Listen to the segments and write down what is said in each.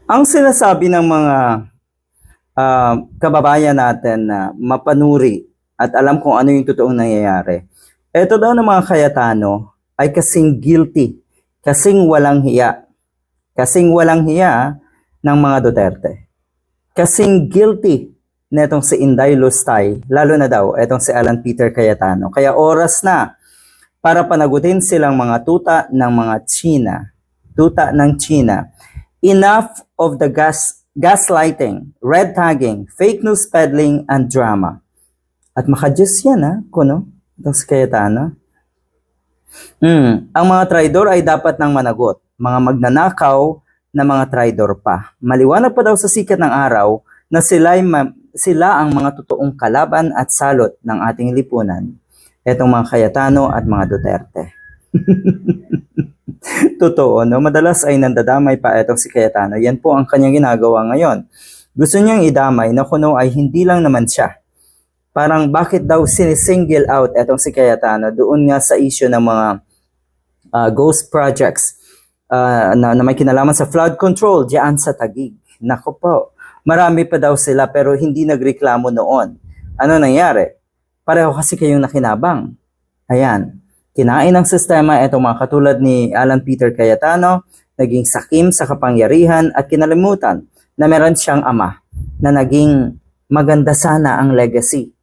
Ang sinasabi ng mga kababayan natin na mapanuri at alam kung ano yung totoong nangyayari. Ito daw ng mga Cayetano ay kasing guilty, kasing walang hiya ng mga Duterte. Kasing guilty netong si Inday Lustay, lalo na daw etong si Alan Peter Cayetano. Kaya oras na para panagutin silang mga tuta ng mga China. Tuta ng China. Enough of the gaslighting, red tagging, fake news peddling, and drama. At makadyos yan kuno, itong si Cayetano. Ang mga traidor ay dapat nang managot. Mga magnanakaw na mga traidor pa. Maliwanag pa daw sa sikat ng araw na sila ang mga totoong kalaban at salot ng ating lipunan. Etong mga Cayetano at mga Duterte. Totoo, no? Madalas ay nandadamay pa etong si Cayetano. Yan po ang kanyang ginagawa ngayon. Gusto niyang idamay na kuno ay hindi lang naman siya. Parang bakit daw sinisingle out etong si Cayetano doon nga sa issue ng mga ghost projects na may kinalaman sa flood control diyan sa Taguig. Nako po, marami pa daw sila pero hindi nagreklamo noon. Ano nangyari? Pareho kasi kayong nakinabang. Ayan. Kinain ng sistema itong mga katulad ni Alan Peter Cayetano, naging sakim sa kapangyarihan at kinalimutan na meron siyang ama na naging maganda sana ang legacy.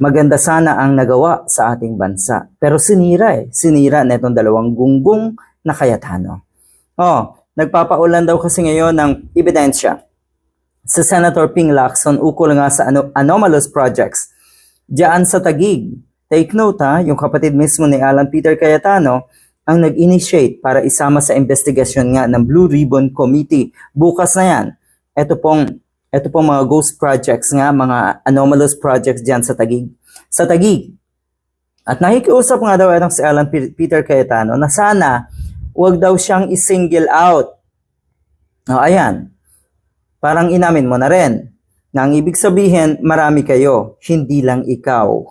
Maganda sana ang nagawa sa ating bansa. Pero sinira na itong dalawang gunggong na Cayetano. Nagpapaulan daw kasi ngayon ng ebidensya sa Senator Ping Lacson ukol nga sa anomalous projects diyan sa Taguig. Take note yung kapatid mismo ni Alan Peter Cayetano ang nag-initiate para isama sa investigasyon nga ng Blue Ribbon Committee. Bukas na yan. Ito pong mga ghost projects nga, mga anomalous projects diyan sa Taguig. At nakikiusap nga daw itong si Alan Peter Cayetano na sana wag daw siyang i-single out. Ayan. Parang inamin mo na rin na ang ibig sabihin, marami kayo, hindi lang ikaw.